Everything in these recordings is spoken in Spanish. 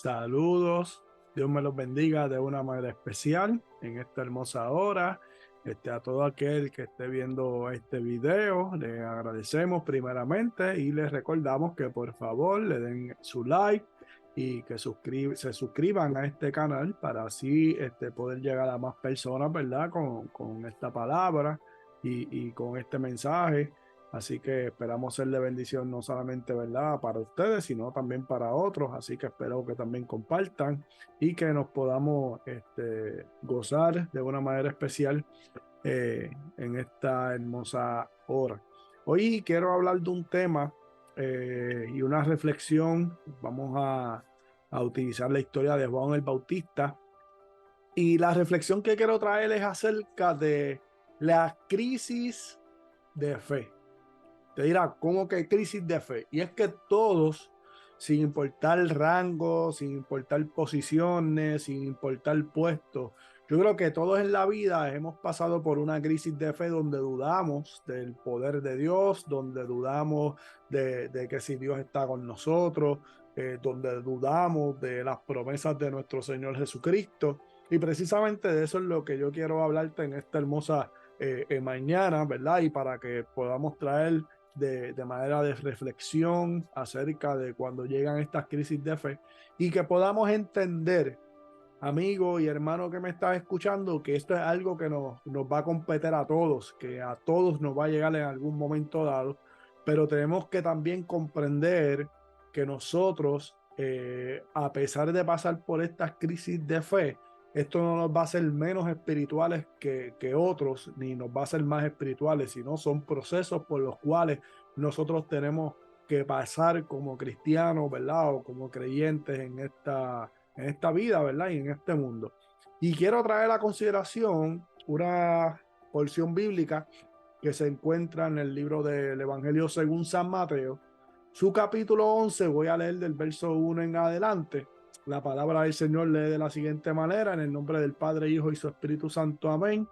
Saludos, Dios me los bendiga de una manera especial en esta hermosa hora. A todo aquel que esté viendo este video, le agradecemos primeramente y les recordamos que por favor le den su like y que se suscriban a este canal para así poder llegar a más personas, ¿verdad? Con esta palabra y con este mensaje. Así que esperamos ser de bendición no solamente, ¿verdad?, para ustedes, sino también para otros. Así que espero que también compartan y que nos podamos gozar de una manera especial en esta hermosa hora. Hoy quiero hablar de un tema y una reflexión. Vamos a utilizar la historia de Juan el Bautista. Y la reflexión que quiero traer es acerca de la crisis de fe. Te dirá, ¿cómo que crisis de fe? Y es que todos, sin importar rango, sin importar posiciones, sin importar puestos, yo creo que todos en la vida hemos pasado por una crisis de fe donde dudamos del poder de Dios, donde dudamos de que si Dios está con nosotros, donde dudamos de las promesas de nuestro Señor Jesucristo. Y precisamente de eso es lo que yo quiero hablarte en esta hermosa mañana, ¿verdad? Y para que podamos traer de manera de reflexión acerca de cuando llegan estas crisis de fe y que podamos entender, amigo y hermano que me estás escuchando, que esto es algo que nos va a competir a todos, que a todos nos va a llegar en algún momento dado, pero tenemos que también comprender que nosotros, a pesar de pasar por estas crisis de fe, esto no nos va a hacer menos espirituales que otros, ni nos va a hacer más espirituales, sino son procesos por los cuales nosotros tenemos que pasar como cristianos, ¿verdad? O como creyentes en esta vida, ¿verdad? Y en este mundo. Y quiero traer a consideración una porción bíblica que se encuentra en el libro del Evangelio según San Mateo. Su capítulo 11, voy a leer del verso 1 en adelante. La palabra del Señor lee de la siguiente manera, en el nombre del Padre, Hijo y su Espíritu Santo. Amén.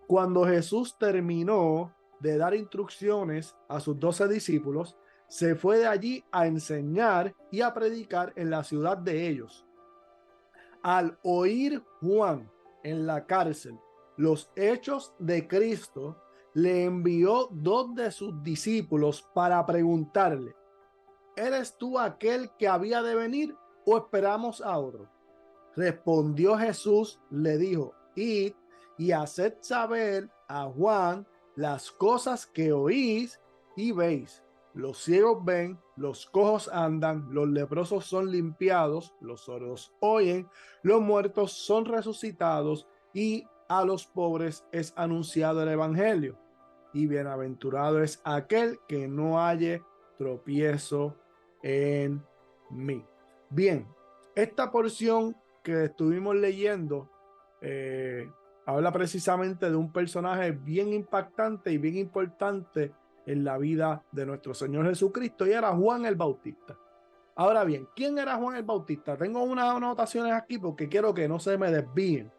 Cuando Jesús terminó de dar instrucciones a sus 12 discípulos, se fue de allí a enseñar y a predicar en la ciudad de ellos. Al oír Juan en la cárcel los hechos de Cristo, le envió dos de sus discípulos para preguntarle: ¿eres tú aquel que había de venir o esperamos a otro? Respondió Jesús, le dijo: id y haced saber a Juan las cosas que oís y veis. Los ciegos ven, los cojos andan, los leprosos son limpiados, los sordos oyen, los muertos son resucitados y a los pobres es anunciado el evangelio. Y bienaventurado es aquel que no halle tropiezo en mí. Bien, esta porción que estuvimos leyendo eh, habla precisamente de un personaje bien impactante y bien importante en la vida de nuestro Señor Jesucristo, y era Juan el Bautista. Ahora bien, ¿quién era Juan el Bautista? Tengo unas anotaciones aquí porque quiero que no se me desvíen.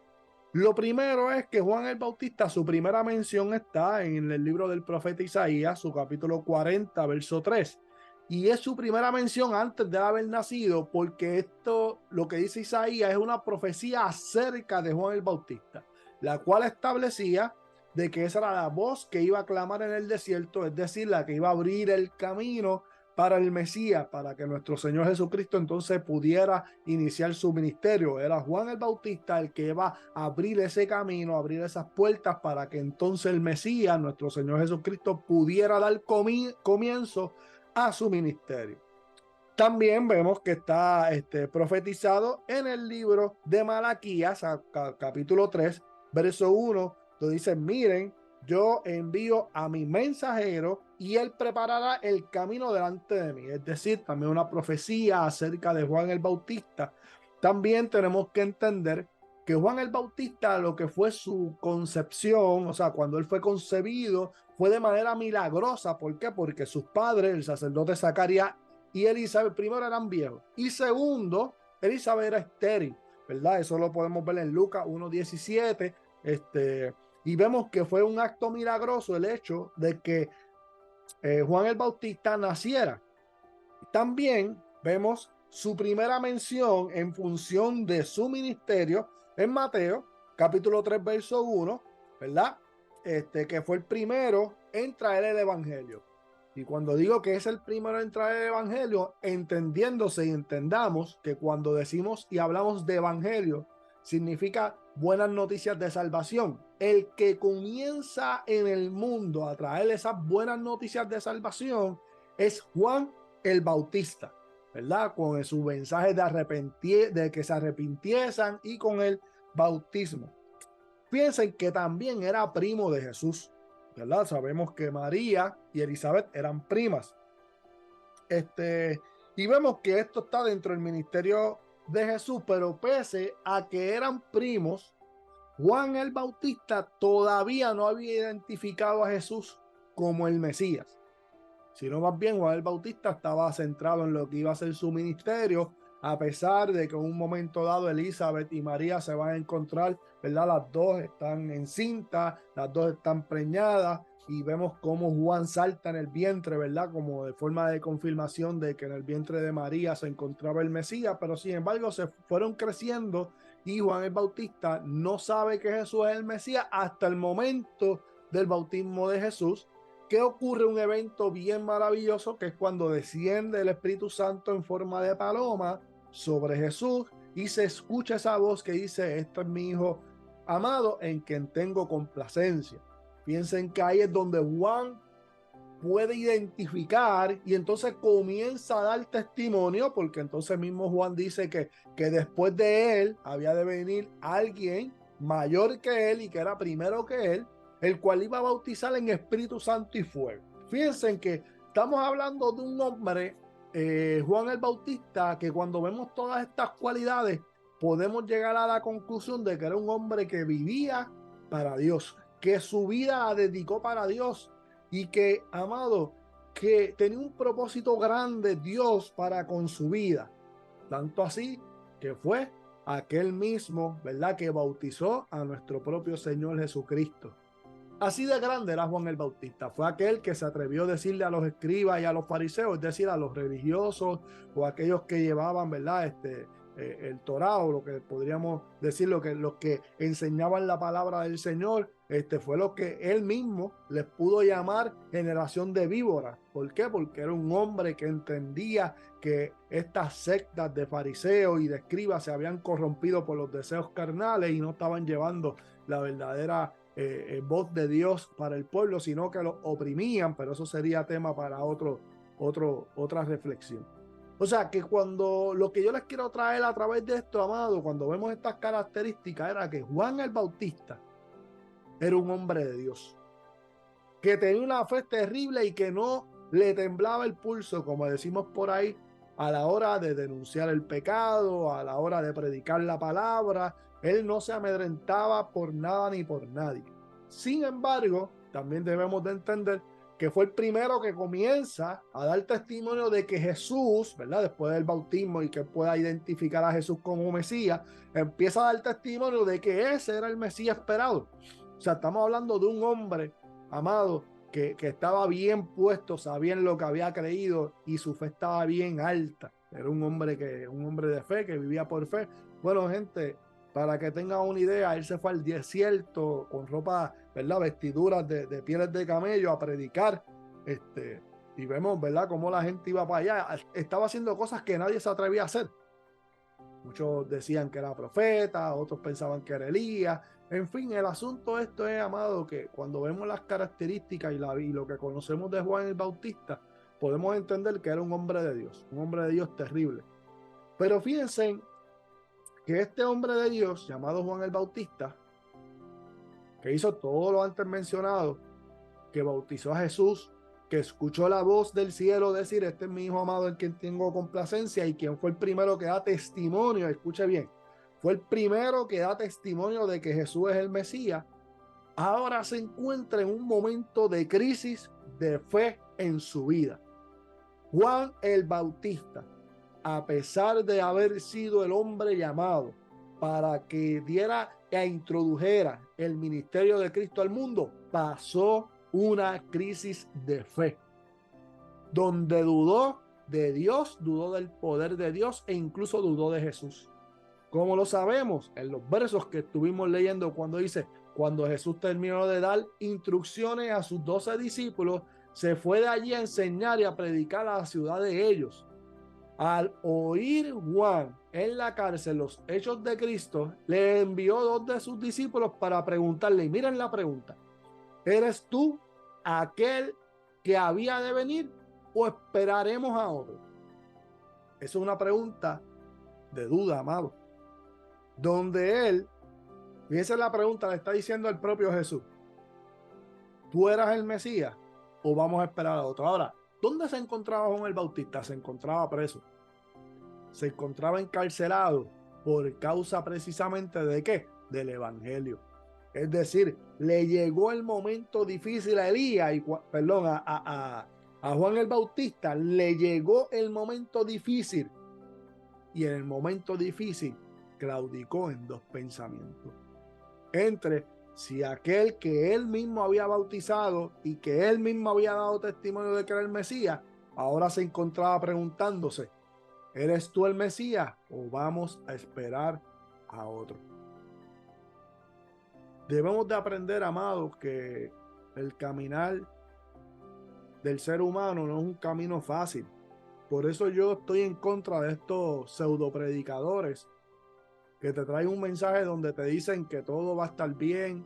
Lo primero es que Juan el Bautista, su primera mención está en el libro del profeta Isaías, su capítulo 40, verso 3. Y es su primera mención antes de haber nacido, porque esto, lo que dice Isaías, es una profecía acerca de Juan el Bautista, la cual establecía de que esa era la voz que iba a clamar en el desierto, es decir, la que iba a abrir el camino para el Mesías, para que nuestro Señor Jesucristo entonces pudiera iniciar su ministerio. Era Juan el Bautista el que iba a abrir ese camino, abrir esas puertas para que entonces el Mesías, nuestro Señor Jesucristo, pudiera dar comienzo a su ministerio. También vemos que está profetizado en el libro de Malaquías, capítulo 3, verso 1, donde dice: miren, yo envío a mi mensajero y él preparará el camino delante de mí. Es decir, también una profecía acerca de Juan el Bautista. También tenemos que entender que Juan el Bautista, lo que fue su concepción, o sea, cuando él fue concebido, fue de manera milagrosa. ¿Por qué? Porque sus padres, el sacerdote Zacarías y Elizabeth, primero eran viejos, y segundo, Elizabeth era estéril, ¿verdad? Eso lo podemos ver en Lucas 1:17, y vemos que fue un acto milagroso el hecho de que Juan el Bautista naciera. También vemos su primera mención en función de su ministerio en Mateo, capítulo 3, verso 1, ¿verdad? Que fue el primero en traer el evangelio. Y cuando digo que es el primero en traer el evangelio, entendiéndose y entendamos que cuando decimos y hablamos de evangelio, significa buenas noticias de salvación. El que comienza en el mundo a traer esas buenas noticias de salvación es Juan el Bautista, ¿verdad? Con su mensaje de que se arrepintiesen y con el bautismo. Piensen que también era primo de Jesús, ¿verdad? Sabemos que María y Elizabeth eran primas. Y vemos que esto está dentro del ministerio de Jesús, pero pese a que eran primos, Juan el Bautista todavía no había identificado a Jesús como el Mesías, sino más bien Juan el Bautista estaba centrado en lo que iba a ser su ministerio, a pesar de que en un momento dado Elizabeth y María se van a encontrar, ¿verdad? Las dos están encintas, las dos están preñadas, y vemos cómo Juan salta en el vientre, ¿verdad? Como de forma de confirmación de que en el vientre de María se encontraba el Mesías, pero sin embargo se fueron creciendo y Juan el Bautista no sabe que Jesús es el Mesías hasta el momento del bautismo de Jesús, que ocurre un evento bien maravilloso, que es cuando desciende el Espíritu Santo en forma de paloma sobre Jesús y se escucha esa voz que dice: este es mi hijo amado en quien tengo complacencia. Piensen que ahí es donde Juan puede identificar y entonces comienza a dar testimonio, porque entonces mismo Juan dice que después de él había de venir alguien mayor que él y que era primero que él, el cual iba a bautizar en Espíritu Santo y fuego. Fíjense que estamos hablando de un hombre, Juan el Bautista, que cuando vemos todas estas cualidades podemos llegar a la conclusión de que era un hombre que vivía para Dios, que su vida la dedicó para Dios y que, amado, que tenía un propósito grande Dios para con su vida. Tanto así que fue aquel mismo, ¿verdad?, que bautizó a nuestro propio Señor Jesucristo. Así de grande era Juan el Bautista. Fue aquel que se atrevió a decirle a los escribas y a los fariseos, es decir, a los religiosos o aquellos que llevaban, ¿verdad?, el Torá, o lo que podríamos decir, los que enseñaban la palabra del Señor, fue lo que él mismo les pudo llamar generación de víboras. ¿Por qué? Porque era un hombre que entendía que estas sectas de fariseos y de escribas se habían corrompido por los deseos carnales y no estaban llevando la verdadera voz de Dios para el pueblo, sino que lo oprimían, pero eso sería tema para otra reflexión. O sea, que cuando lo que yo les quiero traer a través de esto, amado, cuando vemos estas características, era que Juan el Bautista era un hombre de Dios, que tenía una fe terrible y que no le temblaba el pulso, como decimos por ahí, a la hora de denunciar el pecado, a la hora de predicar la palabra. Él no se amedrentaba por nada ni por nadie. Sin embargo, también debemos de entender que fue el primero que comienza a dar testimonio de que Jesús, ¿verdad?, después del bautismo y que pueda identificar a Jesús como Mesías, empieza a dar testimonio de que ese era el Mesías esperado. O sea, estamos hablando de un hombre, amado, que estaba bien puesto, sabía en lo que había creído y su fe estaba bien alta. Era un hombre de fe, que vivía por fe. Bueno, gente, para que tengan una idea, él se fue al desierto con ropa, ¿verdad?, vestiduras de pieles de camello a predicar. Y vemos, ¿verdad?, cómo la gente iba para allá. Estaba haciendo cosas que nadie se atrevía a hacer. Muchos decían que era profeta, otros pensaban que era Elías. En fin, el asunto esto es, amado, que cuando vemos las características y lo que conocemos de Juan el Bautista, podemos entender que era un hombre de Dios terrible. Pero fíjense que este hombre de Dios, llamado Juan el Bautista, que hizo todo lo antes mencionado, que bautizó a Jesús, que escuchó la voz del cielo decir: este es mi hijo amado en quien tengo complacencia, y quien fue el primero que da testimonio, escuche bien, fue el primero que da testimonio de que Jesús es el Mesías. Ahora se encuentra en un momento de crisis de fe en su vida. Juan el Bautista, a pesar de haber sido el hombre llamado para que diera e introdujera el ministerio de Cristo al mundo, pasó una crisis de fe, donde dudó de Dios, dudó del poder de Dios e incluso dudó de Jesús. ¿Cómo lo sabemos? En los versos que estuvimos leyendo cuando dice, cuando Jesús terminó de dar instrucciones a sus 12 discípulos, se fue de allí a enseñar y a predicar a la ciudad de ellos. Al oír Juan en la cárcel los hechos de Cristo, le envió 2 de sus discípulos para preguntarle, y miren la pregunta, ¿eres tú aquel que había de venir o esperaremos a otro? Esa es una pregunta de duda, amado. Donde él, fíjense la pregunta, le está diciendo el propio Jesús, ¿tú eras el Mesías o vamos a esperar a otro? Ahora, ¿dónde se encontraba Juan el Bautista? Se encontraba preso. Se encontraba encarcelado por causa precisamente de ¿qué? Del evangelio. Es decir, le llegó el momento difícil a Elías, perdón, a Juan el Bautista, le llegó el momento difícil. Y en el momento difícil claudicó en 2 pensamientos. Entre si aquel que él mismo había bautizado y que él mismo había dado testimonio de que era el Mesías, ahora se encontraba preguntándose, ¿eres tú el Mesías o vamos a esperar a otro? Debemos de aprender, amados, que el caminar del ser humano no es un camino fácil. Por eso yo estoy en contra de estos pseudo predicadores que te traen un mensaje donde te dicen que todo va a estar bien,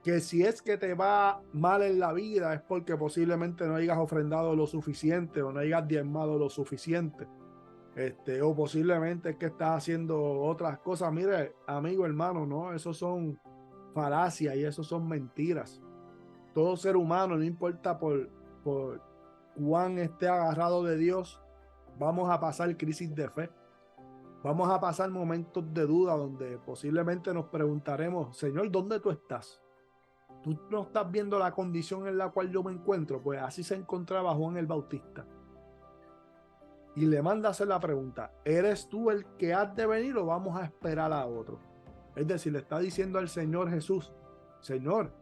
que si es que te va mal en la vida es porque posiblemente no hayas ofrendado lo suficiente o no hayas diezmado lo suficiente. O posiblemente es que estás haciendo otras cosas. Mire, amigo, hermano, no, esos son falacias y esos son mentiras. Todo ser humano, no importa por cuán esté agarrado de Dios, vamos a pasar crisis de fe. Vamos a pasar momentos de duda donde posiblemente nos preguntaremos, Señor, ¿dónde tú estás? ¿Tú no estás viendo la condición en la cual yo me encuentro? Pues así se encontraba Juan el Bautista. Y le manda a hacer la pregunta, ¿eres tú el que has de venir o vamos a esperar a otro? Es decir, le está diciendo al Señor Jesús, Señor,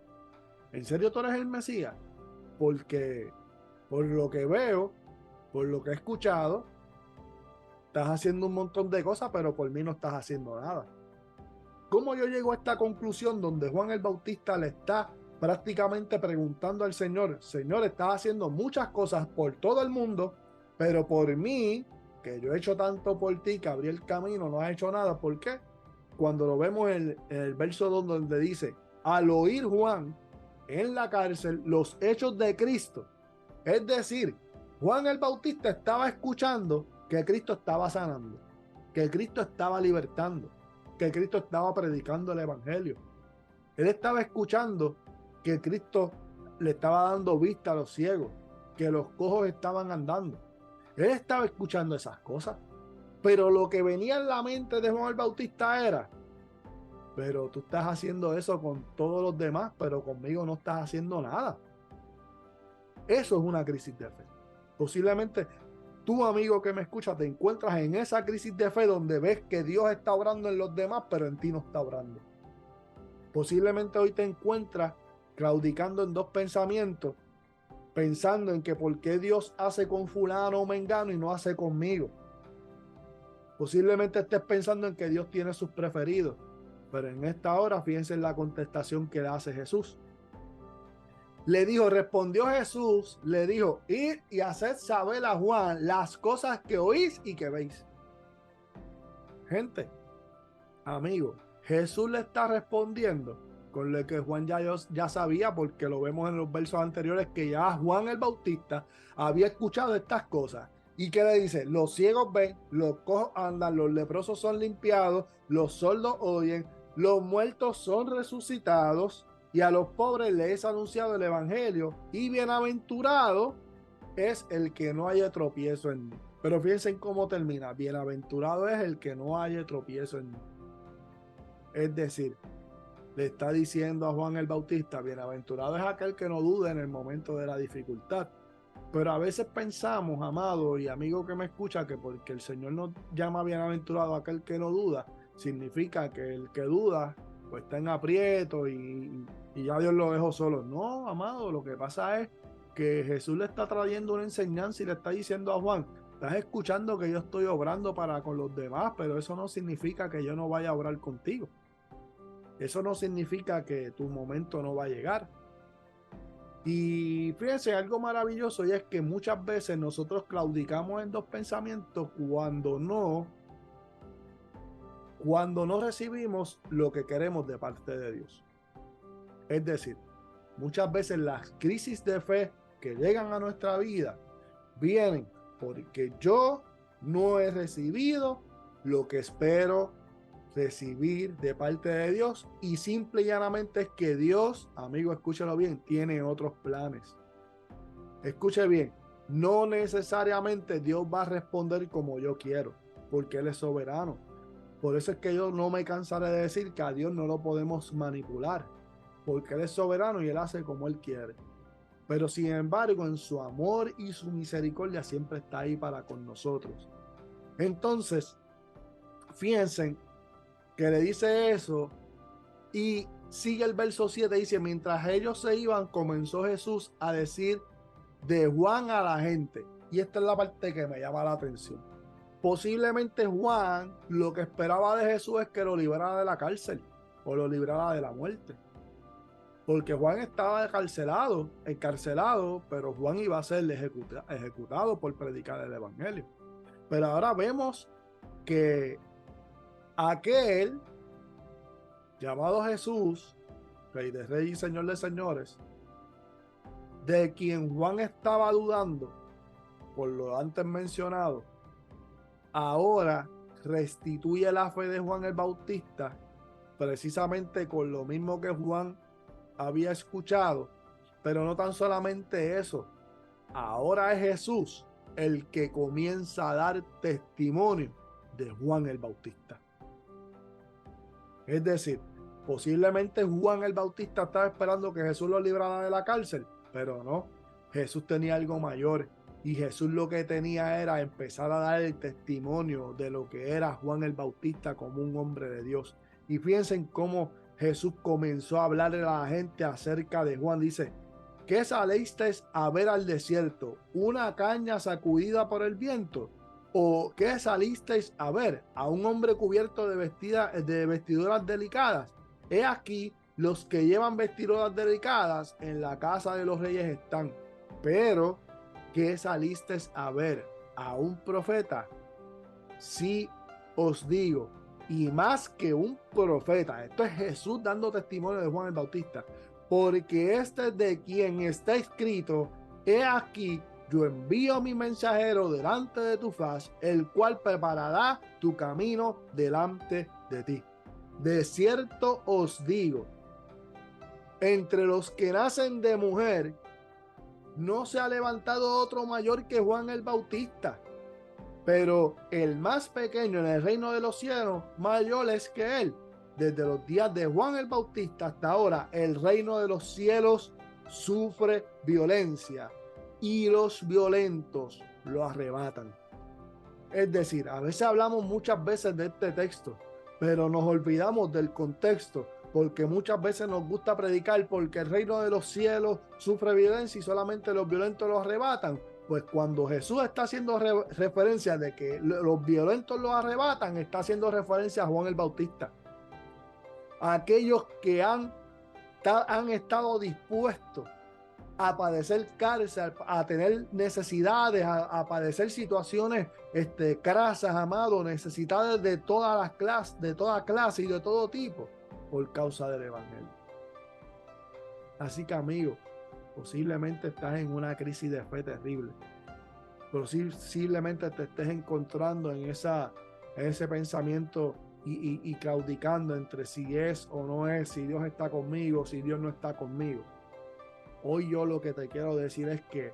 ¿en serio tú eres el Mesías? Porque por lo que veo, por lo que he escuchado, estás haciendo un montón de cosas, pero por mí no estás haciendo nada. ¿Cómo yo llego a esta conclusión donde Juan el Bautista le está prácticamente preguntando al Señor, Señor, estás haciendo muchas cosas por todo el mundo, pero por mí, que yo he hecho tanto por ti, que abrí el camino, no has hecho nada? ¿Por qué? Cuando lo vemos en el verso donde dice, al oír Juan en la cárcel los hechos de Cristo, es decir, Juan el Bautista estaba escuchando que Cristo estaba sanando, que Cristo estaba libertando, que Cristo estaba predicando el evangelio. Él estaba escuchando que Cristo le estaba dando vista a los ciegos, que los cojos estaban andando. Él estaba escuchando esas cosas. Pero lo que venía en la mente de Juan el Bautista era, pero tú estás haciendo eso con todos los demás, pero conmigo no estás haciendo nada. Eso es una crisis de fe. Posiblemente tú, amigo que me escuchas, te encuentras en esa crisis de fe donde ves que Dios está obrando en los demás, pero en ti no está obrando. Posiblemente hoy te encuentras claudicando en 2 pensamientos, pensando en que por qué Dios hace con fulano o mengano y no hace conmigo. Posiblemente estés pensando en que Dios tiene sus preferidos, pero en esta hora fíjense en la contestación que le hace Jesús. Le dijo, respondió Jesús, le dijo, id y haced saber a Juan las cosas que oís y que veis. Gente, amigo, Jesús le está respondiendo con lo que Juan ya sabía, porque lo vemos en los versos anteriores, que ya Juan el Bautista había escuchado estas cosas. ¿Y qué le dice? Los ciegos ven, los cojos andan, los leprosos son limpiados, los sordos oyen, los muertos son resucitados, y a los pobres les es anunciado el evangelio, y bienaventurado es el que no haya tropiezo en mí. Pero fíjense en cómo termina. Bienaventurado es el que no haya tropiezo en mí. Es decir, le está diciendo a Juan el Bautista, bienaventurado es aquel que no duda en el momento de la dificultad. Pero a veces pensamos, amado y amigo que me escucha, que porque el Señor nos llama bienaventurado a aquel que no duda, significa que el que duda pues está en aprieto y ya Dios lo dejó solo. No, amado, lo que pasa es que Jesús le está trayendo una enseñanza y le está diciendo a Juan, Estás escuchando que yo estoy obrando para con los demás, pero eso no significa que yo no vaya a obrar contigo. Eso no significa que tu momento no va a llegar. Y fíjense, algo maravilloso y es que muchas veces nosotros claudicamos en dos pensamientos cuando no recibimos lo que queremos de parte de Dios. Es decir, muchas veces las crisis de fe que llegan a nuestra vida vienen porque yo no he recibido lo que espero recibir de parte de Dios, y simple y llanamente es que Dios, amigo, escúchalo bien, tiene otros planes. Escuche bien, no necesariamente Dios va a responder como yo quiero, porque Él es soberano. Por eso es que yo no me cansaré de decir que a Dios no lo podemos manipular, porque Él es soberano y Él hace como Él quiere. Pero sin embargo, en su amor y su misericordia siempre está ahí para con nosotros. Entonces, fíjense que le dice eso y sigue el verso 7, dice, mientras ellos se iban, comenzó Jesús a decir de Juan a la gente. Y esta es la parte que me llama la atención. Posiblemente Juan lo que esperaba de Jesús es que lo librara de la cárcel o lo librara de la muerte. Porque Juan estaba encarcelado, pero Juan iba a ser ejecutado por predicar el evangelio. Pero ahora vemos que aquel llamado Jesús, Rey de Reyes y Señor de Señores, de quien Juan estaba dudando, por lo antes mencionado, ahora restituye la fe de Juan el Bautista, precisamente con lo mismo que Juan había escuchado. Pero no tan solamente eso, ahora es Jesús el que comienza a dar testimonio de Juan el Bautista. Es decir, posiblemente Juan el Bautista estaba esperando que Jesús lo librara de la cárcel, pero no, Jesús tenía algo mayor, y Jesús lo que tenía era empezar a dar el testimonio de lo que era Juan el Bautista como un hombre de Dios. Y fíjense en cómo Jesús comenzó a hablarle a la gente acerca de Juan. Dice, ¿qué salisteis a ver al desierto? ¿Una caña sacudida por el viento? ¿O qué salisteis a ver? ¿A un hombre cubierto de vestiduras delicadas? He aquí, los que llevan vestiduras delicadas en la casa de los reyes están. Pero, ¿qué salisteis a ver? ¿A un profeta? Sí os digo, y más que un profeta. Esto es Jesús dando testimonio de Juan el Bautista. Porque este de quien está escrito, he aquí, yo envío mi mensajero delante de tu faz, el cual preparará tu camino delante de ti. De cierto os digo, entre los que nacen de mujer, no se ha levantado otro mayor que Juan el Bautista. Pero el más pequeño en el reino de los cielos, mayor es que él. Desde los días de Juan el Bautista hasta ahora, el reino de los cielos sufre violencia y los violentos lo arrebatan. Es decir, a veces hablamos muchas veces de este texto, pero nos olvidamos del contexto, porque muchas veces nos gusta predicar porque el reino de los cielos sufre violencia y solamente los violentos lo arrebatan. Pues cuando Jesús está haciendo referencia de que los violentos lo arrebatan, está haciendo referencia a Juan el Bautista. A aquellos que han estado dispuestos a padecer cárcel, a tener necesidades, a padecer situaciones crasas, amado, necesidades de todas las clases, de toda clase y de todo tipo, por causa del evangelio. Así que, amigo, posiblemente estás en una crisis de fe terrible. Posiblemente te estés encontrando en ese pensamiento y claudicando entre si es o no es, si Dios está conmigo, si Dios no está conmigo. Hoy yo lo que te quiero decir es que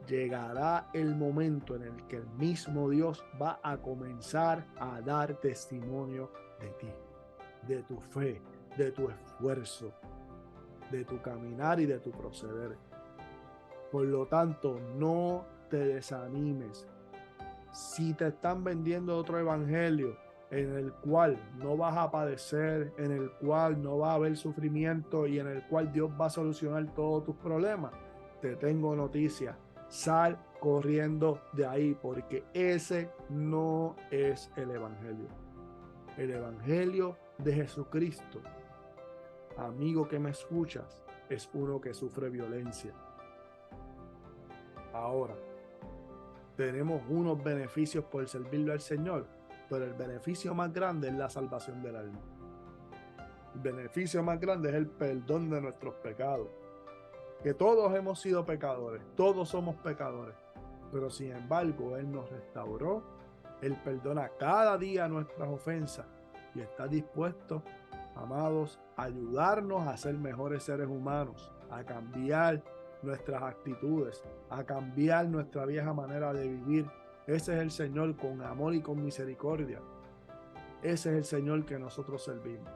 llegará el momento en el que el mismo Dios va a comenzar a dar testimonio de ti, de tu fe, de tu esfuerzo, de tu caminar y de tu proceder. Por lo tanto, no te desanimes. Si te están vendiendo otro evangelio en el cual no vas a padecer, en el cual no va a haber sufrimiento y en el cual Dios va a solucionar todos tus problemas, te tengo noticias. Sal corriendo de ahí, porque ese no es el evangelio. El evangelio de Jesucristo, amigo que me escuchas, es uno que sufre violencia. Ahora, tenemos unos beneficios por servirle al Señor, pero el beneficio más grande es la salvación del alma. El beneficio más grande es el perdón de nuestros pecados. Que todos hemos sido pecadores, todos somos pecadores, pero sin embargo Él nos restauró, Él perdona cada día nuestras ofensas y está dispuesto, amados, a ayudarnos a ser mejores seres humanos, a cambiar nuestras actitudes, a cambiar nuestra vieja manera de vivir. Ese es el Señor con amor y con misericordia. Ese es el Señor que nosotros servimos.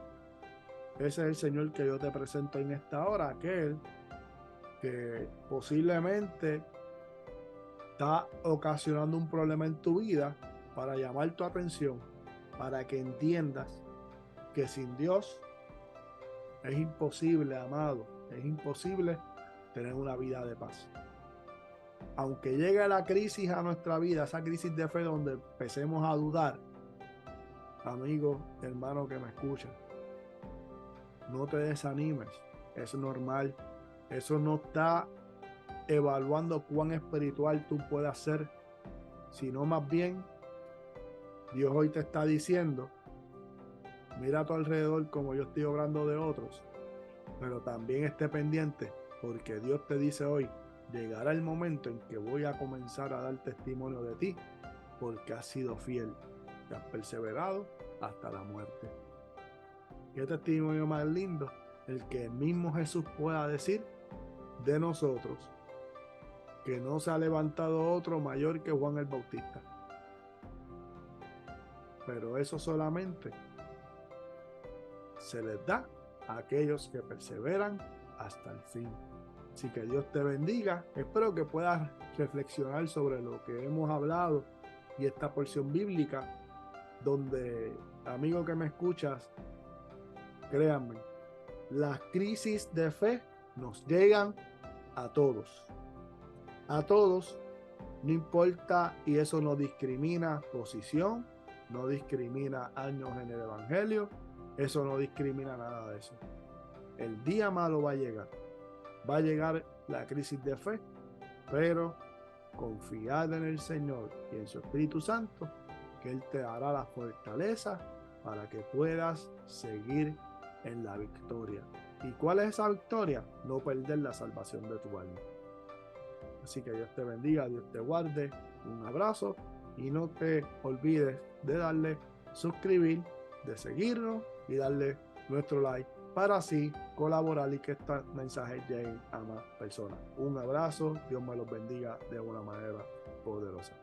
Ese es el Señor que yo te presento en esta hora, aquel que posiblemente está ocasionando un problema en tu vida para llamar tu atención, para que entiendas que sin Dios es imposible, amado, es imposible tener una vida de paz. Aunque llegue la crisis a nuestra vida, esa crisis de fe donde empecemos a dudar, amigo, hermano que me escucha, no te desanimes, es normal, eso no está evaluando cuán espiritual tú puedas ser, sino más bien Dios hoy te está diciendo, mira a tu alrededor como yo estoy obrando de otros, pero también esté pendiente, porque Dios te dice hoy, llegará el momento en que voy a comenzar a dar testimonio de ti, porque has sido fiel, te has perseverado hasta la muerte. ¿Qué testimonio más lindo? El que el mismo Jesús pueda decir de nosotros, que no se ha levantado otro mayor que Juan el Bautista. Pero eso solamente se les da a aquellos que perseveran hasta el fin. Así que Dios te bendiga. Espero que puedas reflexionar sobre lo que hemos hablado y esta porción bíblica, donde, amigo que me escuchas, créanme, las crisis de fe nos llegan a todos. A todos, no importa, y eso no discrimina posición, no discrimina años en el evangelio, eso no discrimina nada de eso. El día malo va a llegar la crisis de fe, pero confiad en el Señor y en su Espíritu Santo, que Él te dará la fortaleza para que puedas seguir en la victoria. ¿Y cuál es esa victoria? No perder la salvación de tu alma. Así que Dios te bendiga, Dios te guarde, un abrazo y no te olvides de darle suscribir, de seguirnos y darle nuestro like para así colaborar y que estos mensajes lleguen a más personas. Un abrazo, Dios me los bendiga de una manera poderosa.